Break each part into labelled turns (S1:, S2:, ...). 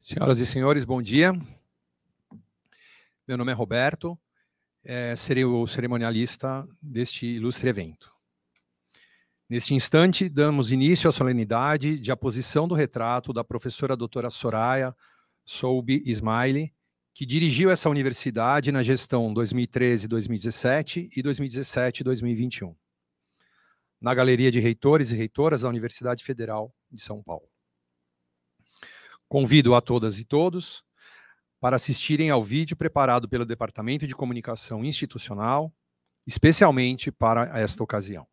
S1: Senhoras e senhores, bom dia. Meu nome é Roberto, serei o cerimonialista deste ilustre evento. Neste instante, damos início à solenidade de aposição do retrato da professora doutora Soraya Soube Ismaili, que dirigiu essa universidade na gestão 2013-2017 e 2017-2021, na Galeria de Reitores e Reitoras da Universidade Federal de São Paulo. Convido a todas e todos para assistirem ao vídeo preparado pelo Departamento de Comunicação Institucional, especialmente para esta ocasião.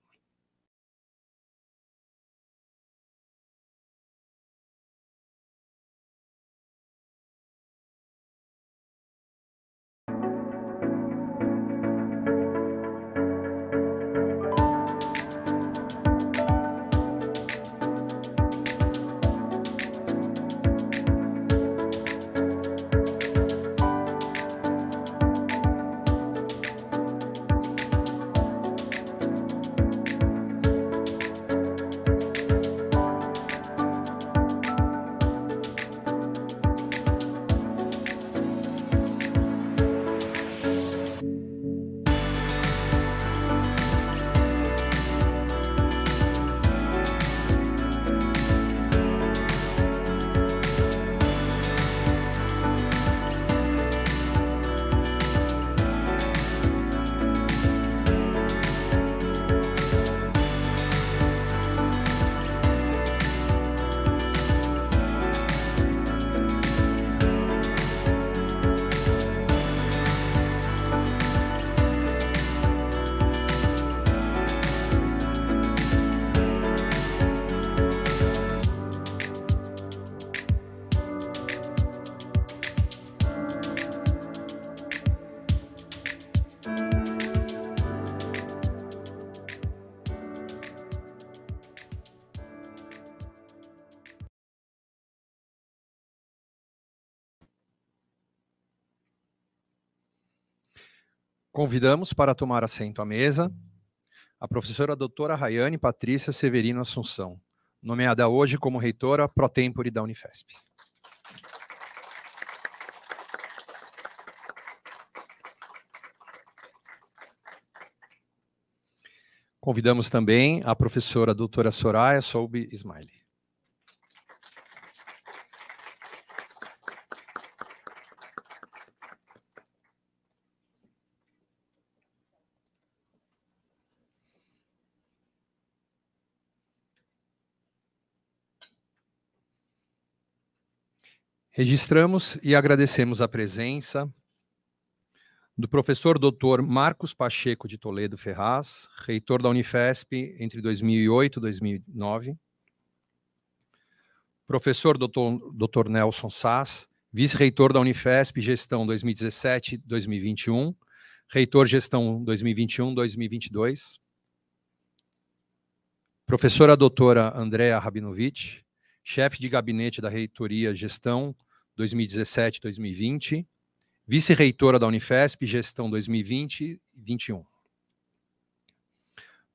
S1: Convidamos para tomar assento à mesa a professora doutora Rayane Patrícia Severino Assunção, nomeada hoje como reitora pro tempore da Unifesp. Convidamos também a professora doutora Soraya Soube Ismaili. Registramos e agradecemos a presença do professor Dr. Marcos Pacheco de Toledo Ferraz, reitor da Unifesp entre 2008 e 2009, professor Dr. Nelson Sass, vice-reitor da Unifesp, gestão 2017-2021, reitor gestão 2021-2022, professora doutora Andrea Rabinovich, chefe de gabinete da reitoria gestão 2017-2020, vice-reitora da Unifesp, gestão 2020-2021.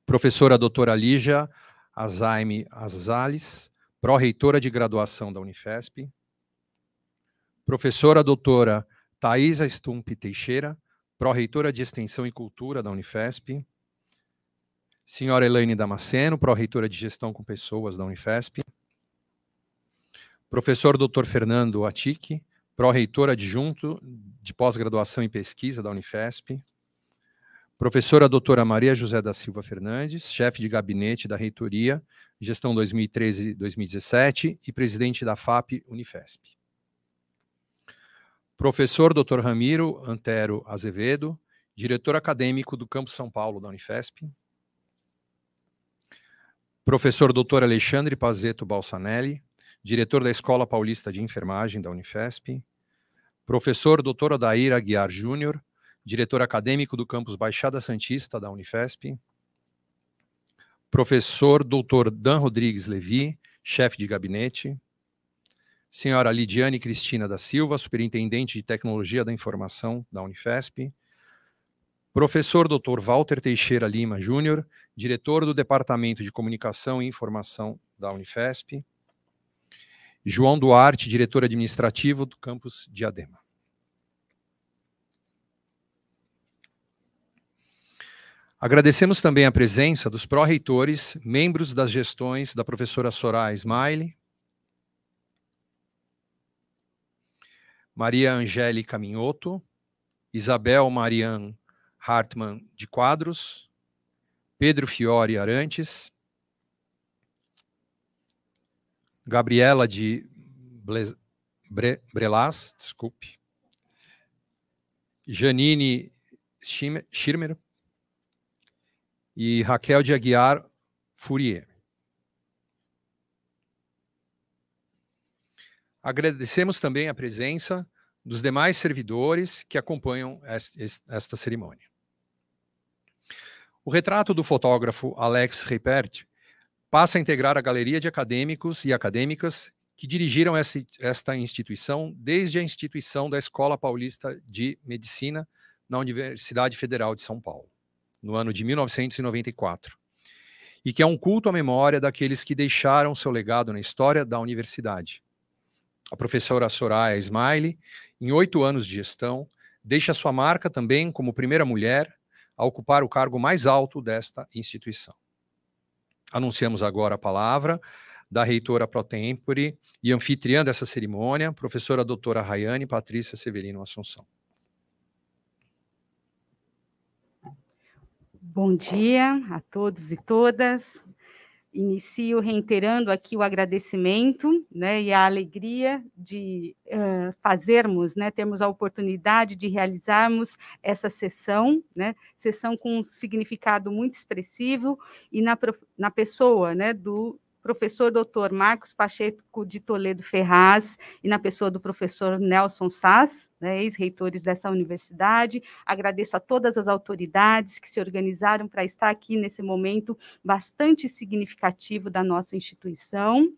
S1: Professora doutora Lígia Azaime Azales, pró-reitora de graduação da Unifesp. Professora doutora Thaisa Stump Teixeira, pró-reitora de extensão e cultura da Unifesp. Senhora Elaine Damasceno, pró-reitora de gestão com pessoas da Unifesp. Professor Dr. Fernando Atique, pró-reitor adjunto de pós-graduação e pesquisa da Unifesp. Professora doutora Maria José da Silva Fernandes, chefe de gabinete da reitoria, gestão 2013-2017 e presidente da FAP Unifesp. Professor Dr. Ramiro Antero Azevedo, diretor acadêmico do Campus São Paulo da Unifesp. Professor Dr. Alexandre Pazeto Balsanelli, diretor da Escola Paulista de Enfermagem da Unifesp. Professor Dr. Odair Aguiar Júnior, diretor acadêmico do campus Baixada Santista da Unifesp. Professor Dr. Dan Rodrigues Levi, chefe de gabinete. Senhora Lidiane Cristina da Silva, superintendente de Tecnologia da Informação da Unifesp. Professor Dr. Walter Teixeira Lima Júnior, diretor do Departamento de Comunicação e Informação da Unifesp. João Duarte, diretor administrativo do campus Diadema. Agradecemos também a presença dos pró-reitores, membros das gestões da professora Soraya Smiley, Maria Angélica Minhoto, Isabel Marian Hartmann de Quadros, Pedro Fiore Arantes, Gabriela de Brelas, desculpe, Janine Schirmer e Raquel de Aguiar Fourier. Agradecemos também a presença dos demais servidores que acompanham esta cerimônia. O retrato do fotógrafo Alex Reipert passa a integrar a galeria de acadêmicos e acadêmicas que dirigiram esta instituição desde a instituição da Escola Paulista de Medicina na Universidade Federal de São Paulo, no ano de 1994, e que é um culto à memória daqueles que deixaram seu legado na história da universidade. A professora Soraya Smiley, em 8 anos de gestão, deixa sua marca também como primeira mulher a ocupar o cargo mais alto desta instituição. Anunciamos agora a palavra da reitora pro tempore e anfitriã dessa cerimônia, professora doutora Rayane Patrícia Severino Assunção.
S2: Bom dia a todos e todas. Inicio reiterando aqui o agradecimento, né, e a alegria de fazermos, né, termos a oportunidade de realizarmos essa sessão, né, sessão com um significado muito expressivo, e na pessoa, né, do professor Dr. Marcos Pacheco de Toledo Ferraz, e na pessoa do professor Nelson Sass, né, ex-reitores dessa universidade. Agradeço a todas as autoridades que se organizaram para estar aqui nesse momento bastante significativo da nossa instituição,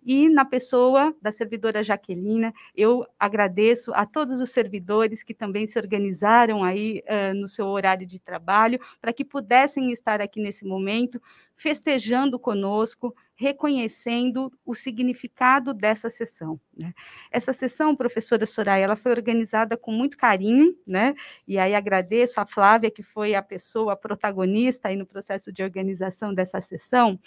S2: e na pessoa da servidora Jaquelina, eu agradeço a todos os servidores que também se organizaram aí no seu horário de trabalho, para que pudessem estar aqui nesse momento, festejando conosco, reconhecendo o significado dessa sessão, né? Essa sessão, professora Soraya, ela foi organizada com muito carinho, né? E aí agradeço a Flávia, que foi a pessoa protagonista aí no processo de organização dessa sessão,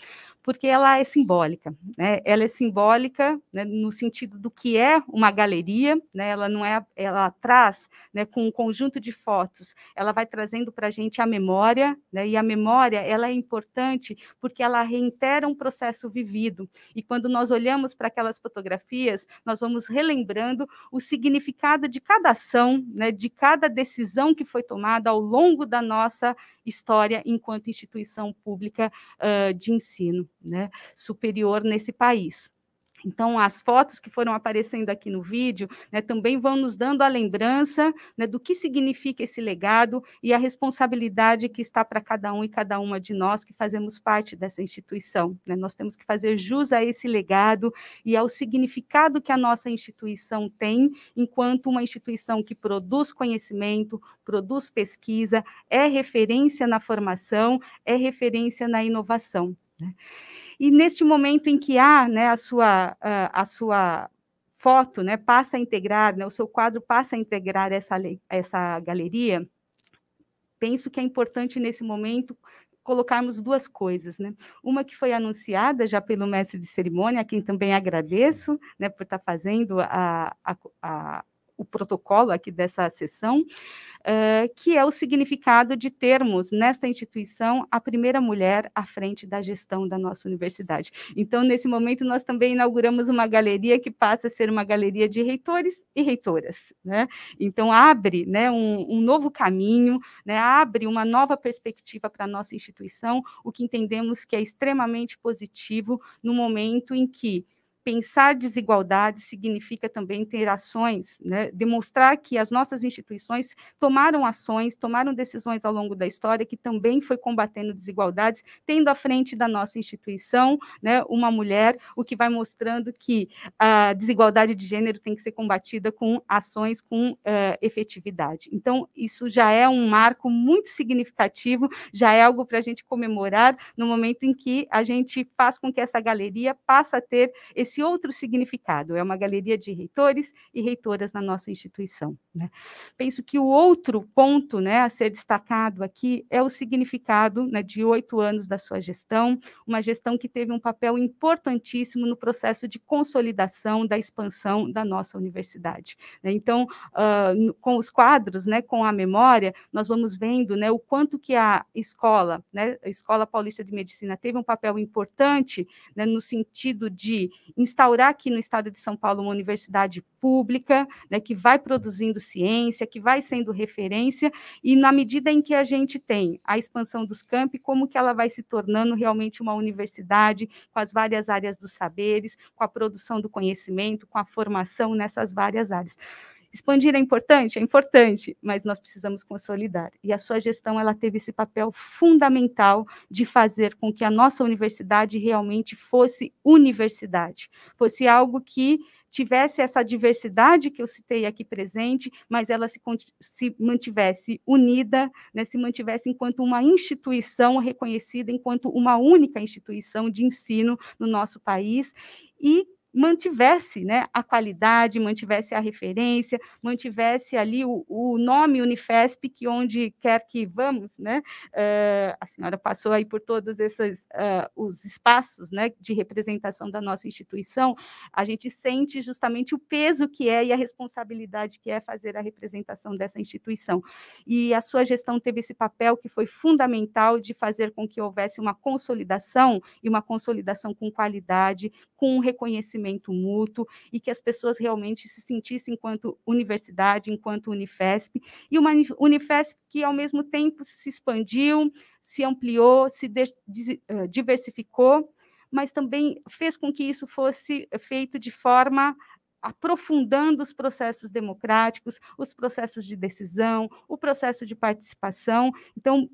S2: porque ela é simbólica, né? Ela é simbólica, né, no sentido do que é uma galeria, né? Ela não é, ela traz, né, com um conjunto de fotos, ela vai trazendo para a gente a memória, né? E a memória, ela é importante porque ela reitera um processo vivido, e quando nós olhamos para aquelas fotografias, nós vamos relembrando o significado de cada ação, né, de cada decisão que foi tomada ao longo da nossa história enquanto instituição pública de ensino, né, superior nesse país. Então, as fotos que foram aparecendo aqui no vídeo, né, também vão nos dando a lembrança, né, do que significa esse legado e a responsabilidade que está para cada um e cada uma de nós que fazemos parte dessa instituição, né? Nós temos que fazer jus a esse legado e ao significado que a nossa instituição tem, enquanto uma instituição que produz conhecimento, produz pesquisa, é referência na formação, é referência na inovação, né? E neste momento em que há, né, a sua foto, né, passa a integrar, né, o seu quadro passa a integrar essa galeria, penso que é importante nesse momento colocarmos duas coisas, né? Uma que foi anunciada já pelo mestre de cerimônia, a quem também agradeço, né, por estar fazendo o protocolo aqui dessa sessão, que é o significado de termos, nesta instituição, a primeira mulher à frente da gestão da nossa universidade. Então, nesse momento, nós também inauguramos uma galeria que passa a ser uma galeria de reitores e reitoras, né? Então, abre, né, um novo caminho, né, abre uma nova perspectiva para a nossa instituição, o que entendemos que é extremamente positivo no momento em que pensar desigualdade significa também ter ações, né, demonstrar que as nossas instituições tomaram ações, tomaram decisões ao longo da história, que também foi combatendo desigualdades, tendo à frente da nossa instituição, né, uma mulher, o que vai mostrando que a desigualdade de gênero tem que ser combatida com ações, com efetividade. Então, isso já é um marco muito significativo, já é algo para a gente comemorar no momento em que a gente faz com que essa galeria passe a ter esse outro significado. É uma galeria de reitores e reitoras na nossa instituição, né? Penso que o outro ponto, né, a ser destacado aqui é o significado, né, de 8 anos da sua gestão, uma gestão que teve um papel importantíssimo no processo de consolidação, da expansão da nossa universidade, né? Então, com os quadros, né, com a memória, nós vamos vendo, né, o quanto que a escola, né, a Escola Paulista de Medicina teve um papel importante, né, no sentido de instaurar aqui no estado de São Paulo uma universidade pública, né, que vai produzindo ciência, que vai sendo referência, e na medida em que a gente tem a expansão dos campi, como que ela vai se tornando realmente uma universidade com as várias áreas dos saberes, com a produção do conhecimento, com a formação nessas várias áreas. Expandir é importante, mas nós precisamos consolidar. E a sua gestão, ela teve esse papel fundamental de fazer com que a nossa universidade realmente fosse universidade, fosse algo que tivesse essa diversidade que eu citei aqui presente, mas ela se mantivesse unida, né, se mantivesse enquanto uma instituição reconhecida, enquanto uma única instituição de ensino no nosso país, e mantivesse, né, a qualidade, mantivesse a referência, mantivesse ali o nome Unifesp, que onde quer que vamos, né, a senhora passou aí por todos esses os espaços, né, de representação da nossa instituição, a gente sente justamente o peso que é e a responsabilidade que é fazer a representação dessa instituição. E a sua gestão teve esse papel que foi fundamental de fazer com que houvesse uma consolidação, e uma consolidação com qualidade, com um reconhecimento mútuo, e que as pessoas realmente se sentissem enquanto universidade, enquanto Unifesp, e uma Unifesp que, ao mesmo tempo, se expandiu, se ampliou, se diversificou, mas também fez com que isso fosse feito de forma aprofundando os processos democráticos, os processos de decisão, o processo de participação. Então,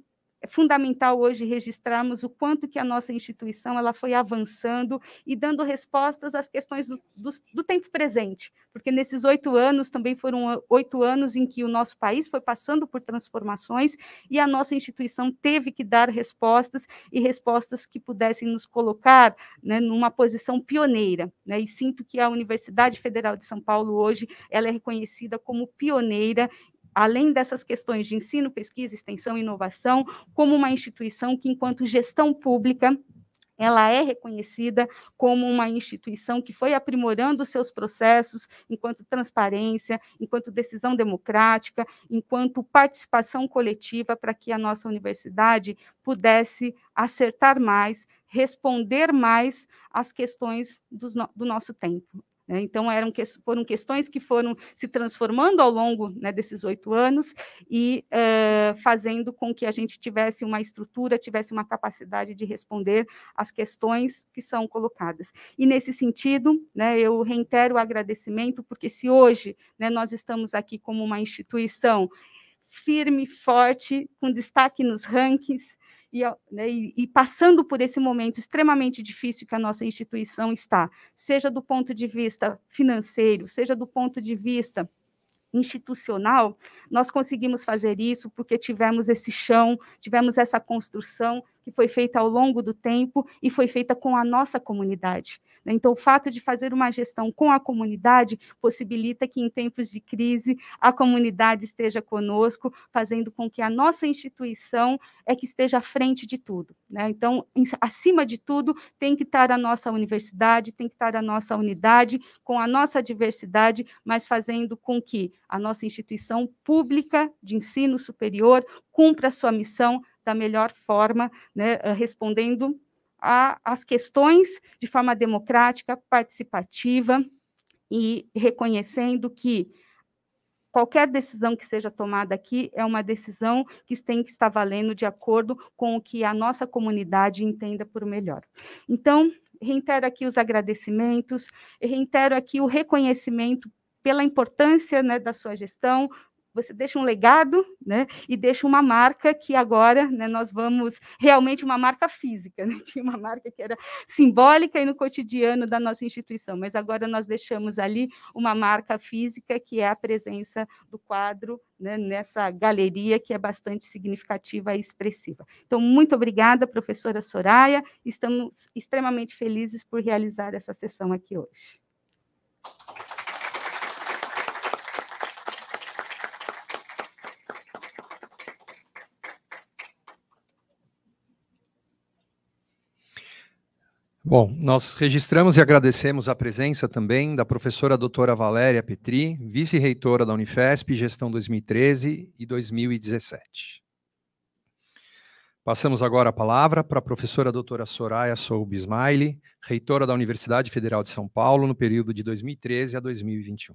S2: é fundamental hoje registrarmos o quanto que a nossa instituição ela foi avançando e dando respostas às questões do tempo presente, porque nesses 8 anos também foram 8 anos em que o nosso país foi passando por transformações e a nossa instituição teve que dar respostas, e respostas que pudessem nos colocar, né, numa posição pioneira, né, e sinto que a Universidade Federal de São Paulo hoje ela é reconhecida como pioneira, além dessas questões de ensino, pesquisa, extensão e inovação, como uma instituição que, enquanto gestão pública, ela é reconhecida como uma instituição que foi aprimorando os seus processos enquanto transparência, enquanto decisão democrática, enquanto participação coletiva, para que a nossa universidade pudesse acertar mais, responder mais às questões do nosso tempo. Então, foram questões que foram se transformando ao longo, né, desses 8 anos e fazendo com que a gente tivesse uma estrutura, tivesse uma capacidade de responder às questões que são colocadas. E, nesse sentido, né, eu reitero o agradecimento, porque se hoje, né, nós estamos aqui como uma instituição firme, forte, com destaque nos rankings, e passando por esse momento extremamente difícil que a nossa instituição está, seja do ponto de vista financeiro, seja do ponto de vista institucional, nós conseguimos fazer isso porque tivemos esse chão, tivemos essa construção que foi feita ao longo do tempo e foi feita com a nossa comunidade. Então, o fato de fazer uma gestão com a comunidade possibilita que, em tempos de crise, a comunidade esteja conosco, fazendo com que a nossa instituição que esteja à frente de tudo. Então, acima de tudo, tem que estar a nossa universidade, tem que estar a nossa unidade, com a nossa diversidade, mas fazendo com que a nossa instituição pública de ensino superior cumpra a sua missão da melhor forma, né, respondendo às questões de forma democrática, participativa, e reconhecendo que qualquer decisão que seja tomada aqui é uma decisão que tem que estar valendo de acordo com o que a nossa comunidade entenda por melhor. Então, reitero aqui os agradecimentos, reitero aqui o reconhecimento pela importância, né, da sua gestão. Você deixa um legado, né, e deixa uma marca que agora, né, nós vamos realmente uma marca física, né? Tinha uma marca que era simbólica e no cotidiano da nossa instituição, mas agora nós deixamos ali uma marca física, que é a presença do quadro, né, nessa galeria, que é bastante significativa e expressiva. Então, muito obrigada, professora Soraya, estamos extremamente felizes por realizar essa sessão aqui hoje.
S1: Bom, nós registramos e agradecemos a presença também da professora doutora Valéria Petri, vice-reitora da Unifesp, gestão 2013 e 2017. Passamos agora a palavra para a professora doutora Soraya Soub Ismaili, reitora da Universidade Federal de São Paulo, no período de 2013 a 2021.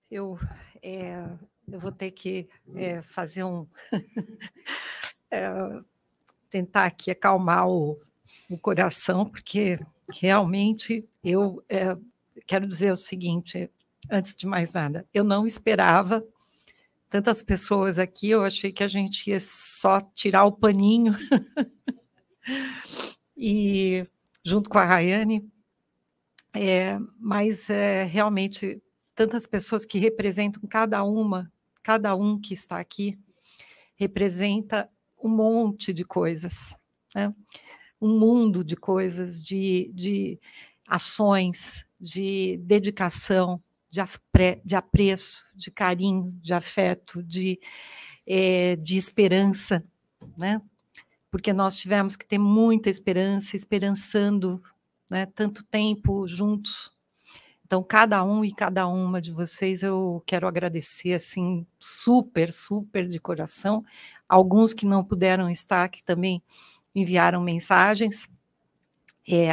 S3: Eu vou ter que fazer um... tentar aqui acalmar o coração, porque realmente eu quero dizer o seguinte, antes de mais nada, eu não esperava tantas pessoas aqui, eu achei que a gente ia só tirar o paninho, e junto com a Rayane, mas realmente tantas pessoas que representam cada um que está aqui, representa um monte de coisas, né? Um mundo de coisas, de ações, de dedicação, de apreço, de carinho, de afeto, de esperança, né? Porque nós tivemos que ter muita esperança, esperançando, né, tanto tempo juntos. Então, cada um e cada uma de vocês eu quero agradecer, assim, super, super de coração. Alguns que não puderam estar, que também enviaram mensagens.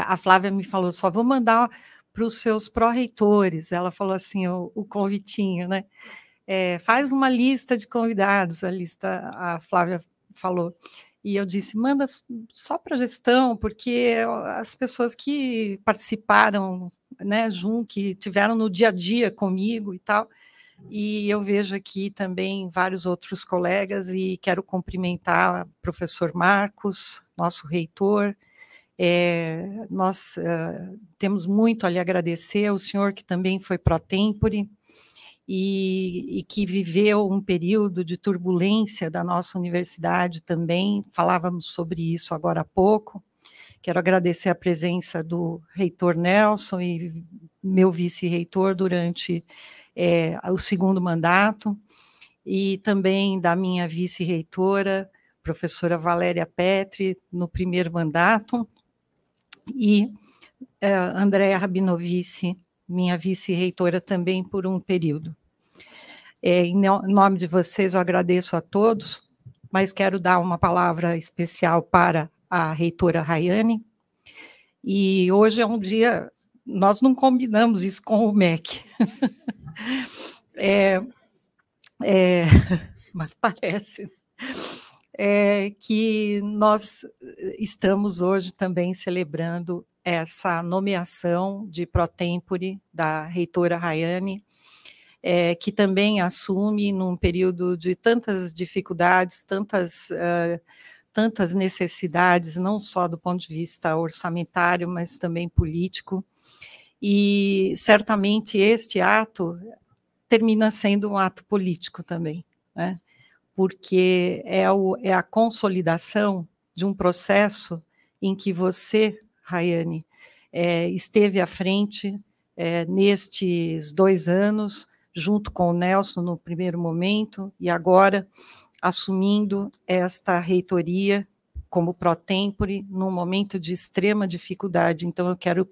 S3: A Flávia me falou, só vou mandar para os seus pró-reitores. Ela falou assim, o convitinho, né? Faz uma lista de convidados, a Flávia falou. E eu disse, manda só para a gestão, porque as pessoas que participaram, né, que tiveram no dia a dia comigo e tal, e eu vejo aqui também vários outros colegas, e quero cumprimentar o professor Marcos, nosso reitor. Nós temos muito a lhe agradecer, o senhor que também foi pró-tempore, e que viveu um período de turbulência da nossa universidade também, falávamos sobre isso agora há pouco. Quero agradecer a presença do reitor Nelson e meu vice-reitor durante o segundo mandato, e também da minha vice-reitora, professora Valéria Petri, no primeiro mandato, e Andréa Rabinovici, minha vice-reitora também por um período. Em nome de vocês, eu agradeço a todos, mas quero dar uma palavra especial para a reitora Rayane, e hoje é um dia, nós não combinamos isso com o MEC, mas parece que nós estamos hoje também celebrando essa nomeação de pró-tempore da reitora Rayane, que também assume num período de tantas dificuldades, tantas necessidades, não só do ponto de vista orçamentário, mas também político, e certamente este ato termina sendo um ato político também, né? Porque é a consolidação de um processo em que você, Rayane, esteve à frente nestes 2 anos, junto com o Nelson no primeiro momento, e agora assumindo esta reitoria como pró-tempore, num momento de extrema dificuldade. Então, eu quero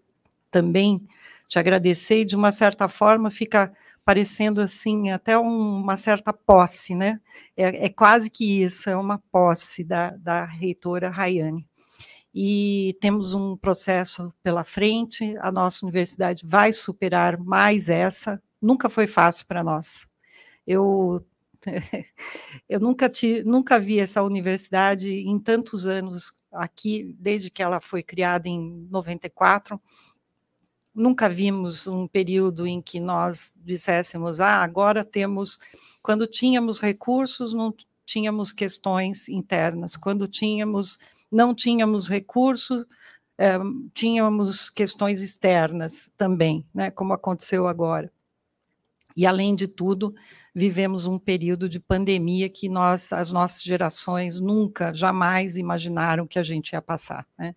S3: também te agradecer, e de uma certa forma fica parecendo assim, até uma certa posse, né? É quase que isso, é uma posse da reitora Rayane. E temos um processo pela frente, a nossa universidade vai superar mais essa, nunca foi fácil para nós. Eu Eu nunca vi essa universidade em tantos anos aqui, desde que ela foi criada em 94. Nunca vimos um período em que nós disséssemos, agora temos... Quando tínhamos recursos, não tínhamos questões internas. Quando não tínhamos recursos, tínhamos questões externas também, né, como aconteceu agora. E, além de tudo, vivemos um período de pandemia que as nossas gerações nunca, jamais imaginaram que a gente ia passar, né?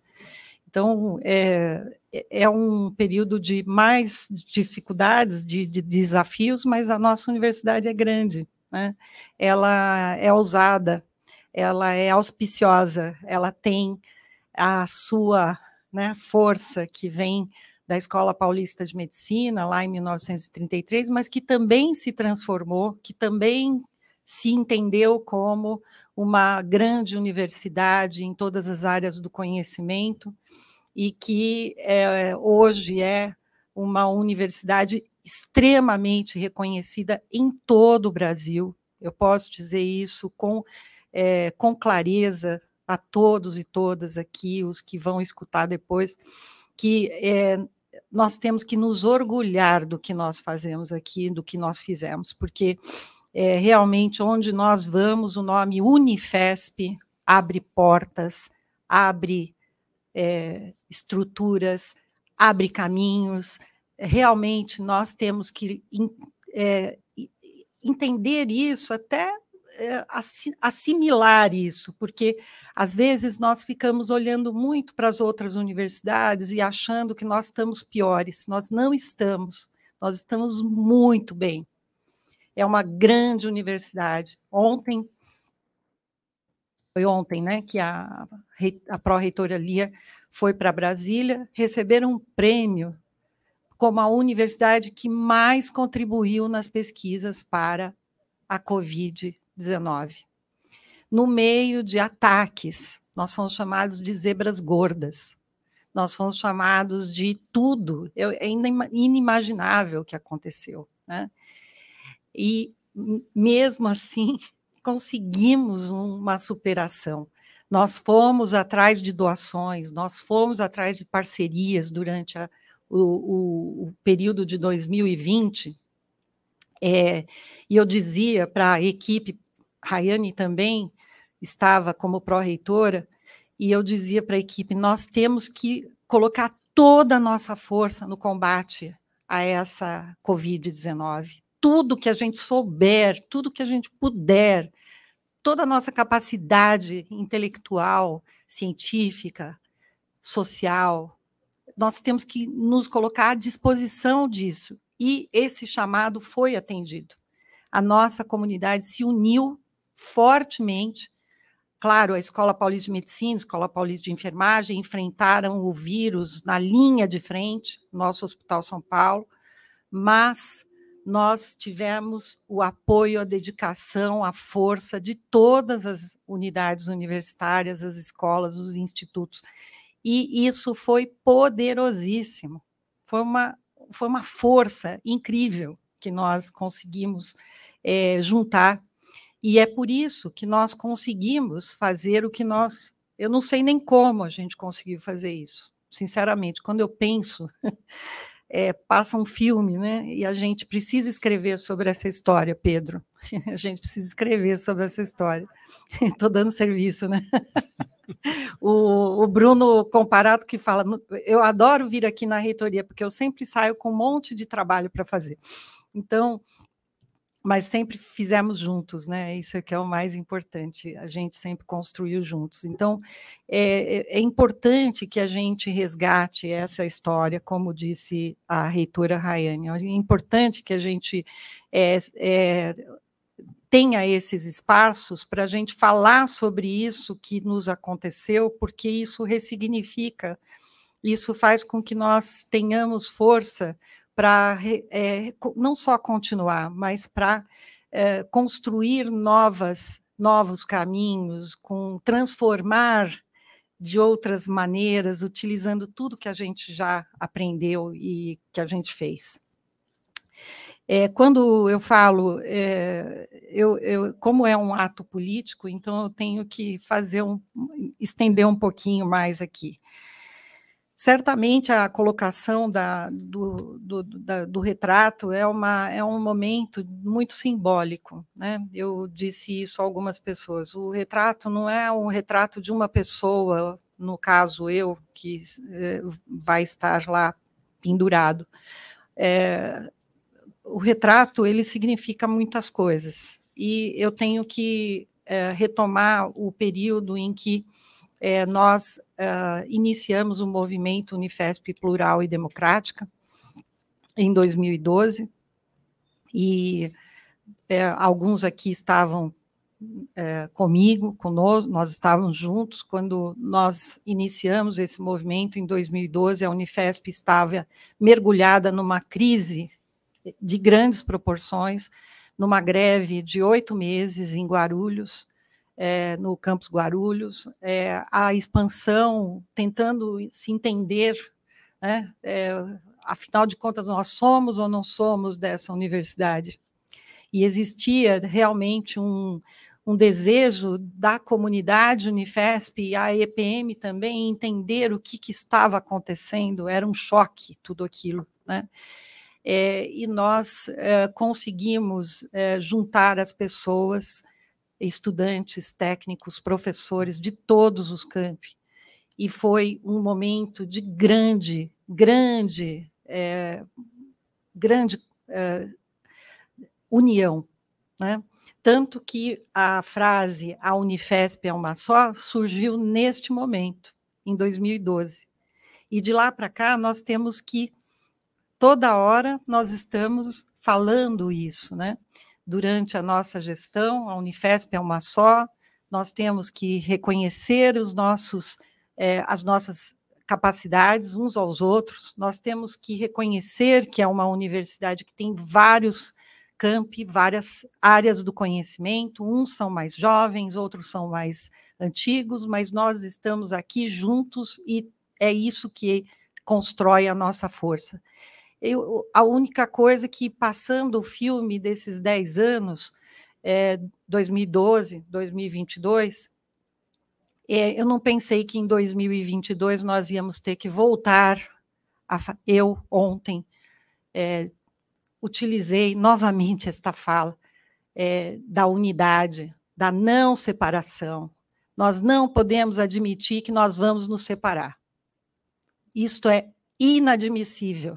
S3: Então, é um período de mais dificuldades, de desafios, mas a nossa universidade é grande, né? Ela é ousada, ela é auspiciosa, ela tem a sua, né, força que vem da Escola Paulista de Medicina, lá em 1933, mas que também se transformou, que também se entendeu como uma grande universidade em todas as áreas do conhecimento, e que hoje é uma universidade extremamente reconhecida em todo o Brasil. Eu posso dizer isso com clareza a todos e todas aqui, os que vão escutar depois, que nós temos que nos orgulhar do que nós fazemos aqui, do que nós fizemos, porque realmente onde nós vamos, o nome Unifesp abre portas, abre estruturas, abre caminhos. Realmente nós temos que entender isso, até assimilar isso, porque às vezes nós ficamos olhando muito para as outras universidades e achando que nós estamos piores. Nós não estamos, nós estamos muito bem. É uma grande universidade. Foi ontem, né, que a pró-reitora Lia foi para Brasília receber um prêmio como a universidade que mais contribuiu nas pesquisas para a Covid-19. No meio de ataques, nós fomos chamados de zebras gordas, nós fomos chamados de tudo, é inimaginável o que aconteceu, né? E, mesmo assim, conseguimos uma superação. Nós fomos atrás de doações, nós fomos atrás de parcerias durante o período de 2020, e eu dizia para a equipe, Rayane também estava como pró-reitora, e eu dizia para a equipe, nós temos que colocar toda a nossa força no combate a essa Covid-19. Tudo que a gente souber, tudo que a gente puder, toda a nossa capacidade intelectual, científica, social, nós temos que nos colocar à disposição disso. E esse chamado foi atendido. A nossa comunidade se uniu fortemente. Claro, a Escola Paulista de Medicina, a Escola Paulista de Enfermagem enfrentaram o vírus na linha de frente, nosso Hospital São Paulo, mas nós tivemos o apoio, a dedicação, a força de todas as unidades universitárias, as escolas, os institutos. E isso foi poderosíssimo. Foi uma força incrível que nós conseguimos juntar. E é por isso que nós conseguimos fazer o que nós... Eu não sei nem como a gente conseguiu fazer isso, sinceramente. Quando eu penso... passa um filme, né? E a gente precisa escrever sobre essa história, Pedro. A gente precisa escrever sobre essa história. Estou dando serviço, né? O Bruno Comparato que fala, eu adoro vir aqui na reitoria, porque eu sempre saio com um monte de trabalho para fazer. Então, mas sempre fizemos juntos, né? Isso é que é o mais importante, a gente sempre construiu juntos. Então, é importante que a gente resgate essa história, como disse a reitora Rayane, é importante que a gente tenha esses espaços para a gente falar sobre isso que nos aconteceu, porque isso ressignifica, isso faz com que nós tenhamos força para não só continuar, mas para construir novos caminhos, transformar de outras maneiras, utilizando tudo que a gente já aprendeu e que a gente fez. Quando eu falo, como é um ato político, então eu tenho que estender um pouquinho mais aqui. Certamente a colocação do retrato é um momento muito simbólico, né? Eu disse isso a algumas pessoas. O retrato não é um retrato de uma pessoa, no caso eu, que vai estar lá pendurado. O retrato, ele significa muitas coisas, e eu tenho que retomar o período em que nós iniciamos o movimento Unifesp Plural e Democrática, em 2012, e alguns aqui estavam comigo, conosco, nós estávamos juntos, quando nós iniciamos esse movimento em 2012, a Unifesp estava mergulhada numa crise de grandes proporções, numa greve de 8 meses em Guarulhos, no campus Guarulhos, a expansão, tentando se entender, né, afinal de contas, nós somos ou não somos dessa universidade? E existia realmente um desejo da comunidade Unifesp e a EPM também entender o que estava acontecendo, era um choque tudo aquilo, né? E nós conseguimos juntar as pessoas, estudantes, técnicos, professores de todos os campi, e foi um momento de grande união, né? Tanto que a frase "a Unifesp é uma só" surgiu neste momento, em 2012. E de lá para cá, nós temos que, toda hora, nós estamos falando isso, né? Durante a nossa gestão, a Unifesp é uma só, nós temos que reconhecer as nossas capacidades uns aos outros, nós temos que reconhecer que é uma universidade que tem vários campi, várias áreas do conhecimento, uns são mais jovens, outros são mais antigos, mas nós estamos aqui juntos e é isso que constrói a nossa força. A única coisa que, passando o filme desses 10 anos, 2012, 2022, eu não pensei que em 2022 nós íamos ter que voltar. Eu, ontem, utilizei novamente esta fala da unidade, da não separação. Nós não podemos admitir que nós vamos nos separar. Isto é inadmissível.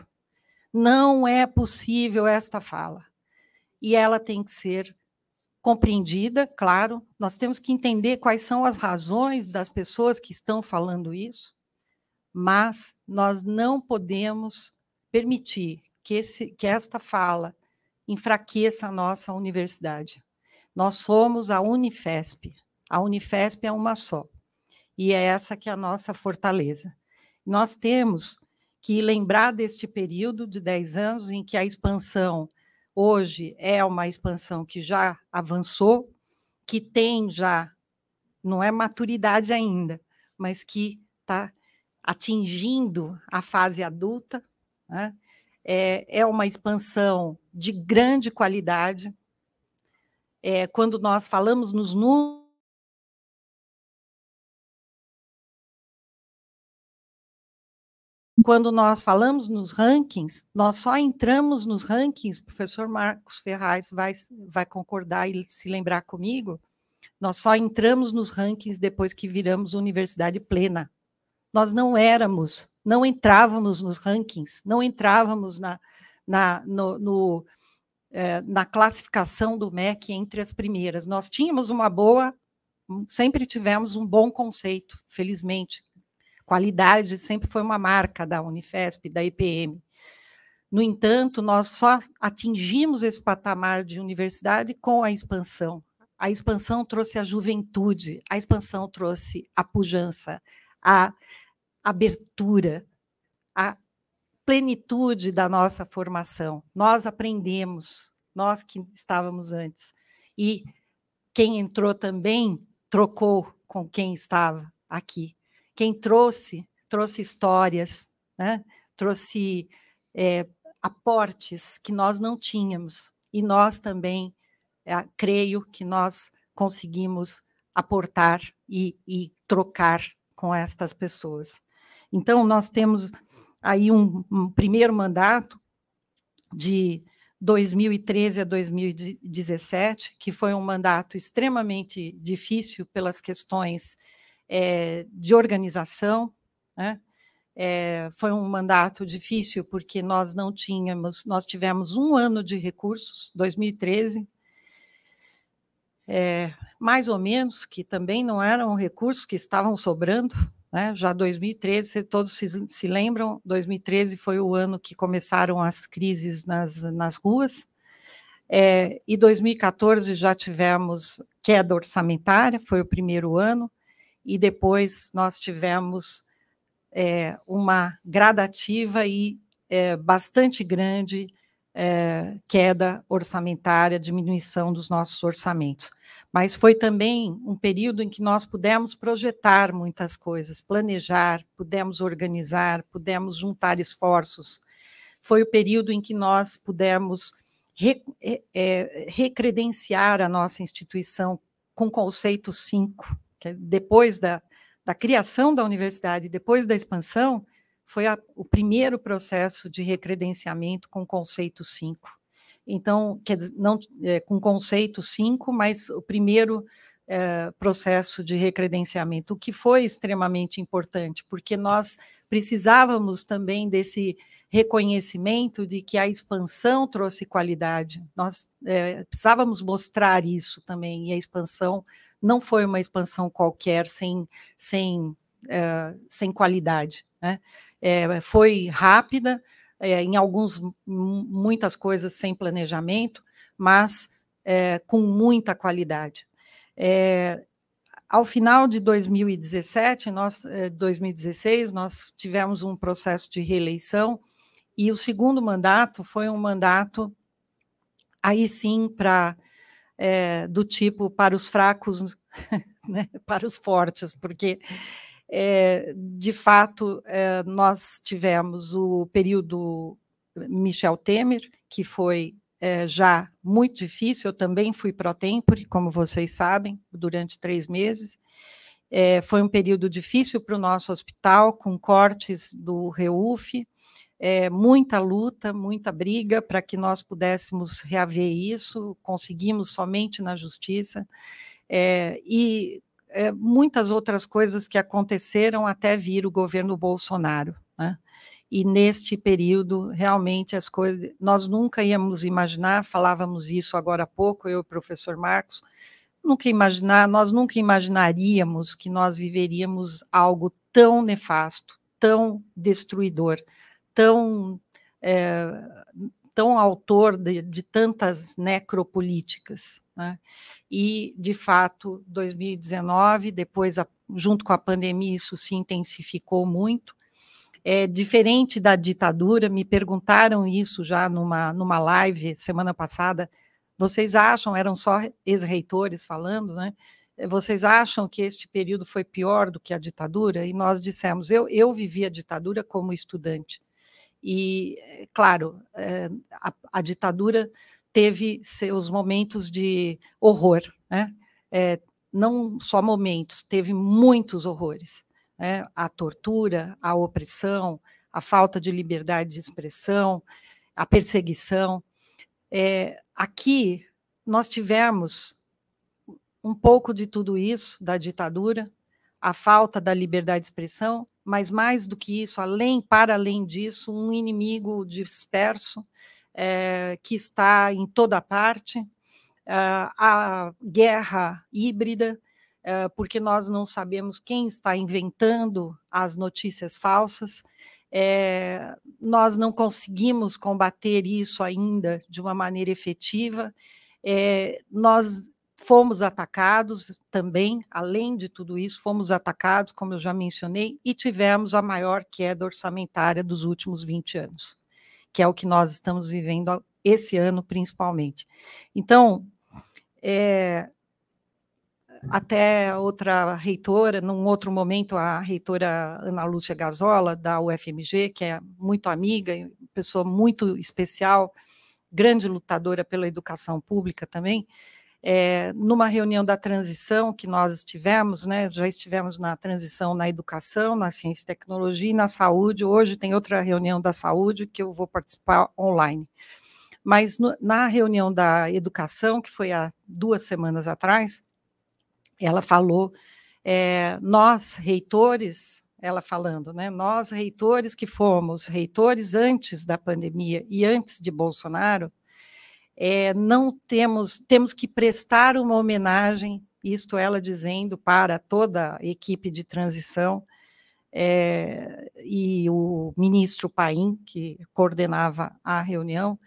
S3: Não é possível esta fala. E ela tem que ser compreendida, claro. Nós temos que entender quais são as razões das pessoas que estão falando isso, mas nós não podemos permitir que esta fala enfraqueça a nossa universidade. Nós somos a Unifesp. A Unifesp é uma só. E é essa que é a nossa fortaleza. Nós temos que lembrar deste período de 10 anos em que a expansão hoje é uma expansão que já avançou, que tem já, não é maturidade ainda, mas que está atingindo a fase adulta, né? É uma expansão de grande qualidade. Quando nós falamos nos números, quando nós falamos nos rankings, nós só entramos nos rankings, o professor Marcos Ferraz vai concordar e se lembrar comigo, nós só entramos nos rankings depois que viramos universidade plena. Nós não entrávamos nos rankings, não entrávamos na classificação do MEC entre as primeiras. Nós tínhamos sempre tivemos um bom conceito, felizmente. Qualidade sempre foi uma marca da Unifesp, da EPM. No entanto, nós só atingimos esse patamar de universidade com a expansão. A expansão trouxe a juventude, a expansão trouxe a pujança, a abertura, a plenitude da nossa formação. Nós aprendemos, nós que estávamos antes. E quem entrou também trocou com quem estava aqui. Quem trouxe histórias, né? Trouxe aportes que nós não tínhamos, e nós também, creio que nós conseguimos aportar e trocar com estas pessoas. Então, nós temos aí um primeiro mandato de 2013 a 2017, que foi um mandato extremamente difícil pelas questões de organização, né? Foi um mandato difícil porque nós tivemos 1 ano de recursos, 2013, mais ou menos, que também não eram recursos que estavam sobrando, né? Já 2013, todos se lembram, 2013 foi o ano que começaram as crises nas ruas, e 2014 já tivemos queda orçamentária, foi o primeiro ano, e depois nós tivemos uma gradativa e bastante grande queda orçamentária, diminuição dos nossos orçamentos. Mas foi também um período em que nós pudemos projetar muitas coisas, planejar, pudemos organizar, pudemos juntar esforços. Foi o período em que nós pudemos recredenciar a nossa instituição com o conceito 5, que depois da criação da universidade, depois da expansão, foi o primeiro processo de recredenciamento com o conceito 5. Então, quer dizer, não com o conceito 5, mas o primeiro processo de recredenciamento, o que foi extremamente importante, porque nós precisávamos também desse reconhecimento de que a expansão trouxe qualidade. Nós precisávamos mostrar isso também, e a expansão não foi uma expansão qualquer sem qualidade, né? Foi rápida, em muitas coisas sem planejamento, mas com muita qualidade. Ao final de 2017, 2016, nós tivemos um processo de reeleição, e o segundo mandato foi um mandato, aí sim, do tipo para os fracos, né, para os fortes, porque, de fato, nós tivemos o período Michel Temer, que foi já muito difícil. Eu também fui pró-tempore, como vocês sabem, durante 3 meses. Foi um período difícil para o nosso hospital, com cortes do REUF, muita luta, muita briga para que nós pudéssemos reaver isso, conseguimos somente na justiça, e muitas outras coisas que aconteceram até vir o governo Bolsonaro, né? E neste período, realmente, as coisas, nós nunca íamos imaginar, falávamos isso agora há pouco, eu e o professor Marcos, nós nunca imaginaríamos que nós viveríamos algo tão nefasto, tão destruidor, tão autor de tantas necropolíticas, né? E, de fato, 2019, depois, junto com a pandemia, isso se intensificou muito. Diferente da ditadura, me perguntaram isso já numa live semana passada, vocês acham, eram só ex-reitores falando, né? Vocês acham que este período foi pior do que a ditadura? E nós dissemos, eu vivi a ditadura como estudante, e, claro, a ditadura teve seus momentos de horror, né? Não só momentos, teve muitos horrores, né? A tortura, a opressão, a falta de liberdade de expressão, a perseguição. Aqui nós tivemos um pouco de tudo isso, da ditadura, a falta da liberdade de expressão, mas mais do que isso, para além disso, um inimigo disperso, que está em toda parte, a guerra híbrida, porque nós não sabemos quem está inventando as notícias falsas, nós não conseguimos combater isso ainda de uma maneira efetiva, nós fomos atacados também, além de tudo isso, fomos atacados, como eu já mencionei, e tivemos a maior queda orçamentária dos últimos 20 anos, que é o que nós estamos vivendo esse ano, principalmente. Então, até outra reitora, num outro momento, a reitora Ana Lúcia Gazola, da UFMG, que é muito amiga, pessoa muito especial, grande lutadora pela educação pública também, numa reunião da transição que nós estivemos, né, já estivemos na transição na educação, na ciência e tecnologia e na saúde. Hoje tem outra reunião da saúde que eu vou participar online. Mas na reunião da educação, que foi há 2 semanas atrás, ela falou, nós, reitores, ela falando, né, nós, reitores que fomos reitores antes da pandemia e antes de Bolsonaro, não temos que prestar uma homenagem, isto ela dizendo para toda a equipe de transição, e o ministro Paim, que coordenava a reunião,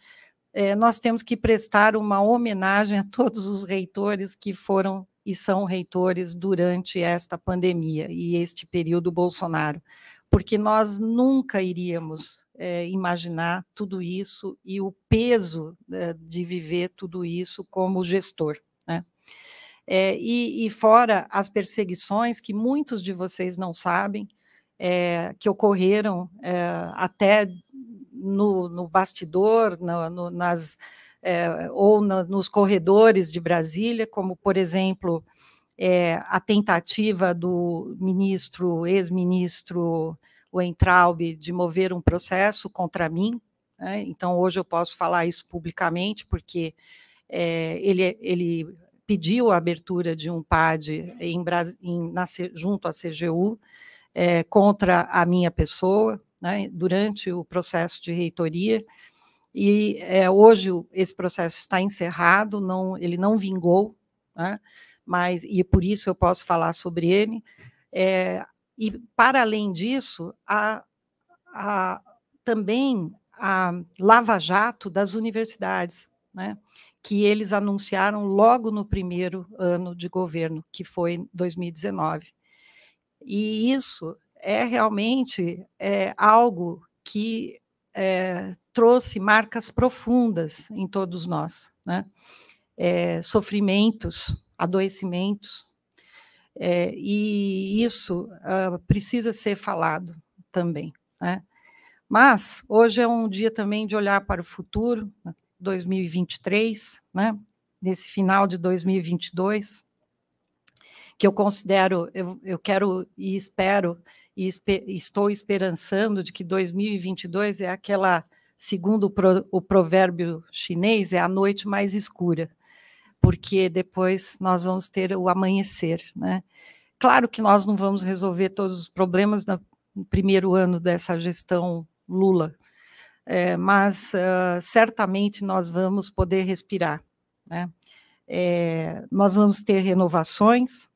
S3: nós temos que prestar uma homenagem a todos os reitores que foram e são reitores durante esta pandemia e este período Bolsonaro, porque nós nunca iríamos imaginar tudo isso e o peso de viver tudo isso como gestor, né? E fora as perseguições que muitos de vocês não sabem, que ocorreram até no bastidor, nos corredores de Brasília, como, por exemplo, a tentativa do ex-ministro Weintraub de mover um processo contra mim, né? Então, hoje eu posso falar isso publicamente, porque ele pediu a abertura de um PAD junto à CGU contra a minha pessoa, né, durante o processo de reitoria, e hoje esse processo está encerrado, ele não vingou, né, e por isso eu posso falar sobre ele, e para além disso, também a lava-jato das universidades, né, que eles anunciaram logo no primeiro ano de governo, que foi 2019. E isso realmente algo que trouxe marcas profundas em todos nós, né? Sofrimentos, adoecimentos, e isso precisa ser falado também, né? Mas hoje é um dia também de olhar para o futuro, 2023, né? Nesse final de 2022, que eu considero, eu quero e espero, estou esperançando de que 2022 é aquela, segundo o provérbio chinês, é a noite mais escura, porque depois nós vamos ter o amanhecer, né? Claro que nós não vamos resolver todos os problemas no primeiro ano dessa gestão Lula, mas certamente nós vamos poder respirar, né? Nós vamos ter renovações,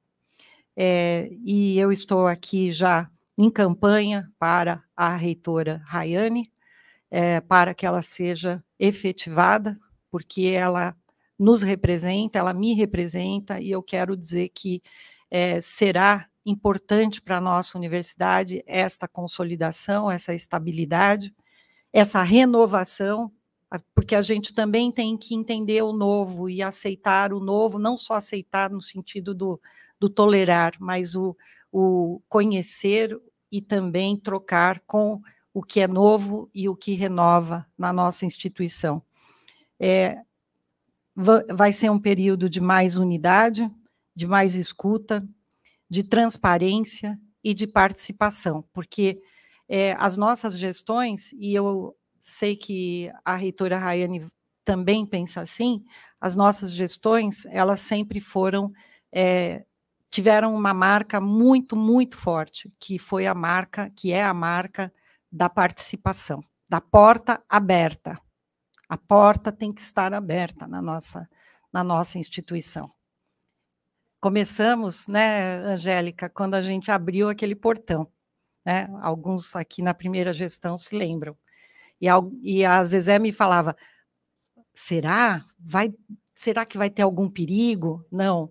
S3: e eu estou aqui já em campanha para a reitora Rayane, para que ela seja efetivada, porque ela nos representa, ela me representa, e eu quero dizer que será importante para a nossa universidade esta consolidação, essa estabilidade, essa renovação, porque a gente também tem que entender o novo e aceitar o novo, não só aceitar no sentido do tolerar, mas o conhecer e também trocar com o que é novo e o que renova na nossa instituição. Vai ser um período de mais unidade, de mais escuta, de transparência e de participação, porque as nossas gestões, e eu sei que a reitora Rayane também pensa assim, as nossas gestões, elas sempre tiveram uma marca muito, muito forte, que é a marca da participação, da porta aberta. A porta tem que estar aberta na nossa instituição. Começamos, né, Angélica, quando a gente abriu aquele portão, né? Alguns aqui na primeira gestão se lembram. E a Zezé me falava, será que vai ter algum perigo? Não,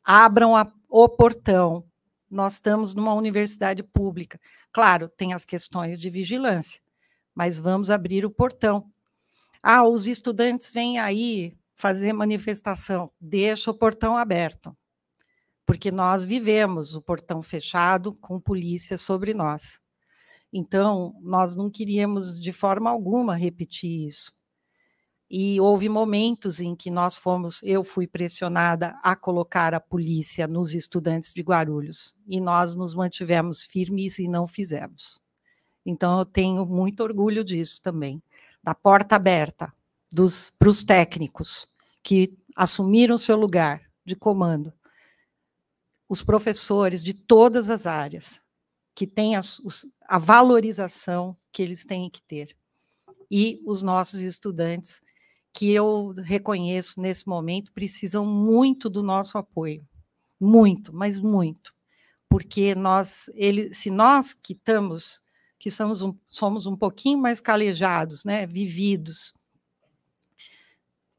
S3: abram o portão, nós estamos numa universidade pública. Claro, tem as questões de vigilância, mas vamos abrir o portão. Os estudantes vêm aí fazer manifestação, deixa o portão aberto, porque nós vivemos o portão fechado com polícia sobre nós. Então, nós não queríamos, de forma alguma, repetir isso. E houve momentos em que eu fui pressionada a colocar a polícia nos estudantes de Guarulhos, e nós nos mantivemos firmes e não fizemos. Então, eu tenho muito orgulho disso também, da porta aberta para os técnicos que assumiram seu lugar de comando, os professores de todas as áreas, que têm a valorização que eles têm que ter, e os nossos estudantes, que eu reconheço nesse momento, precisam muito do nosso apoio, muito, mas muito, porque se nós que somos um pouquinho mais calejados, né, vividos,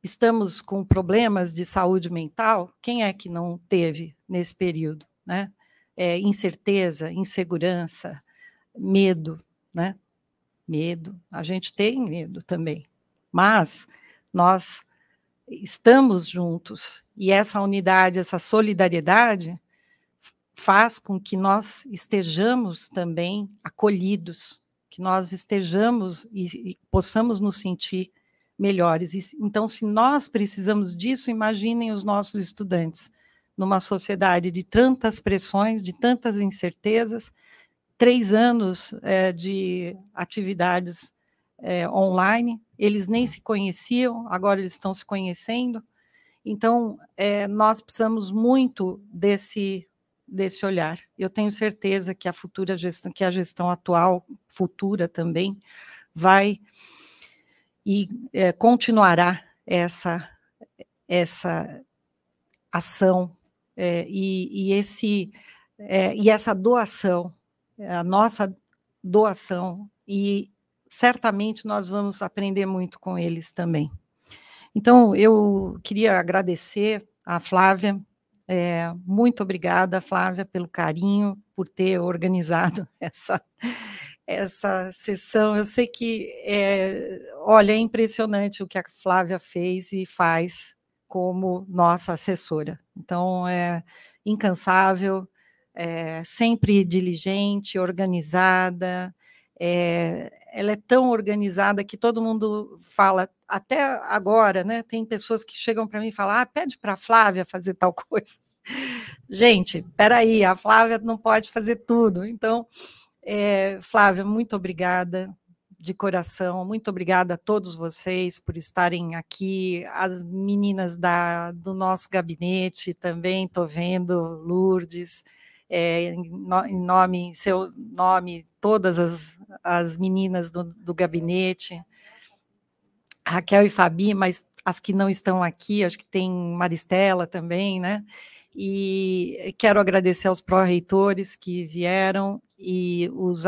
S3: estamos com problemas de saúde mental, quem é que não teve nesse período, né? Incerteza, insegurança, medo, né? Medo, a gente tem medo também, mas nós estamos juntos, e essa unidade, essa solidariedade faz com que nós estejamos também acolhidos, que nós estejamos e possamos nos sentir melhores. Então, se nós precisamos disso, imaginem os nossos estudantes, numa sociedade de tantas pressões, de tantas incertezas, 3 anos de atividades online, eles nem se conheciam, agora eles estão se conhecendo. Então, nós precisamos muito desse olhar. Eu tenho certeza que a gestão atual, futura também, vai e continuará essa ação e essa doação, a nossa doação, e certamente nós vamos aprender muito com eles também. Então, eu queria agradecer a Flávia, muito obrigada, Flávia, pelo carinho, por ter organizado essa sessão. Eu sei que, olha, é impressionante o que a Flávia fez e faz como nossa assessora. Então, é incansável, sempre diligente, organizada. Ela é tão organizada que todo mundo fala, até agora, né, tem pessoas que chegam para mim e falam, pede para a Flávia fazer tal coisa. Gente, espera aí, a Flávia não pode fazer tudo. Então, Flávia, muito obrigada de coração, muito obrigada a todos vocês por estarem aqui, as meninas do nosso gabinete também, estou vendo, Lourdes, em seu nome, todas as meninas do gabinete, Raquel e Fabi, mas as que não estão aqui, acho que tem Maristela também, né? E quero agradecer aos pró-reitores que vieram, e os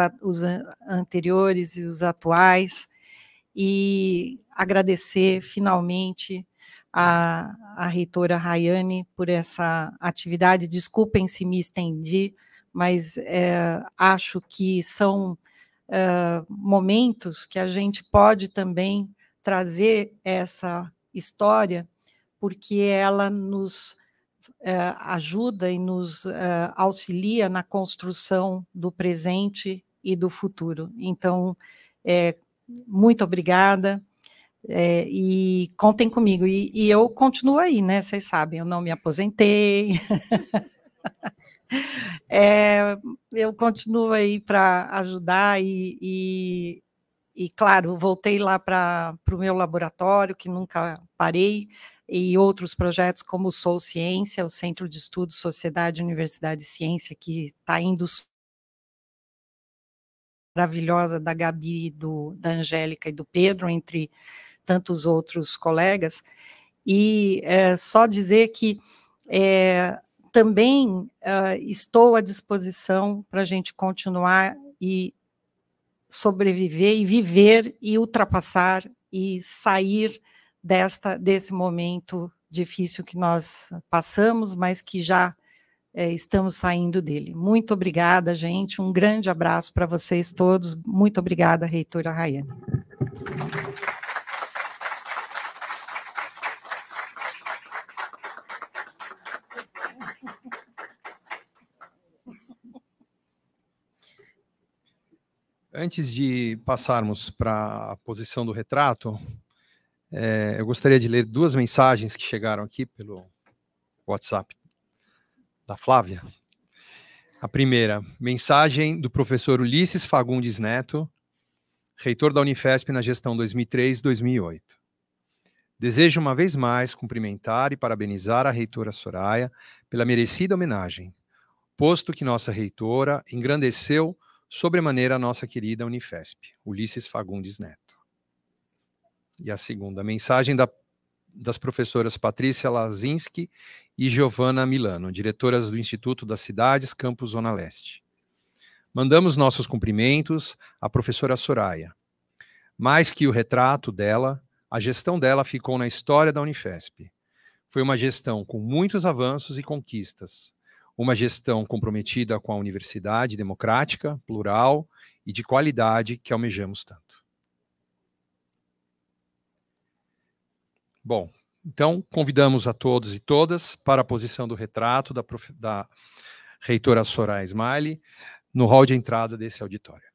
S3: anteriores e os atuais, e agradecer finalmente a reitora Rayane por essa atividade. Desculpem se me estendi, mas acho que são momentos que a gente pode também trazer essa história, porque ela nos ajuda e nos auxilia na construção do presente e do futuro. Então, muito obrigada, e contem comigo. E eu continuo aí, né? Vocês sabem, eu não me aposentei. Eu continuo aí para ajudar e, claro, voltei lá para o meu laboratório, que nunca parei, e outros projetos como o Sou Ciência, o Centro de Estudos Sociedade, Universidade e Ciência, que está indo maravilhosa, da Gabi, da Angélica e do Pedro, entre tantos outros colegas, e só dizer que também estou à disposição para a gente continuar e sobreviver e viver e ultrapassar e sair desse momento difícil que nós passamos, mas que já estamos saindo dele. Muito obrigada, gente, um grande abraço para vocês todos, muito obrigada, reitora Rayane.
S1: Antes de passarmos para a posição do retrato, eu gostaria de ler 2 mensagens que chegaram aqui pelo WhatsApp da Flávia. A primeira, mensagem do professor Ulisses Fagundes Neto, reitor da Unifesp na gestão 2003-2008. Desejo uma vez mais cumprimentar e parabenizar a reitora Soraya pela merecida homenagem, posto que nossa reitora engrandeceu sobremaneira a nossa querida Unifesp, Ulisses Fagundes Neto. E a segunda mensagem das professoras Patrícia Lazinski e Giovana Milano, diretoras do Instituto das Cidades, Campus Zona Leste. Mandamos nossos cumprimentos à professora Soraya. Mais que o retrato dela, a gestão dela ficou na história da Unifesp. Foi uma gestão com muitos avanços e conquistas, uma gestão comprometida com a universidade democrática, plural e de qualidade que almejamos tanto. Bom, então convidamos a todos e todas para a posição do retrato da reitora Soraya Smiley no hall de entrada desse auditório.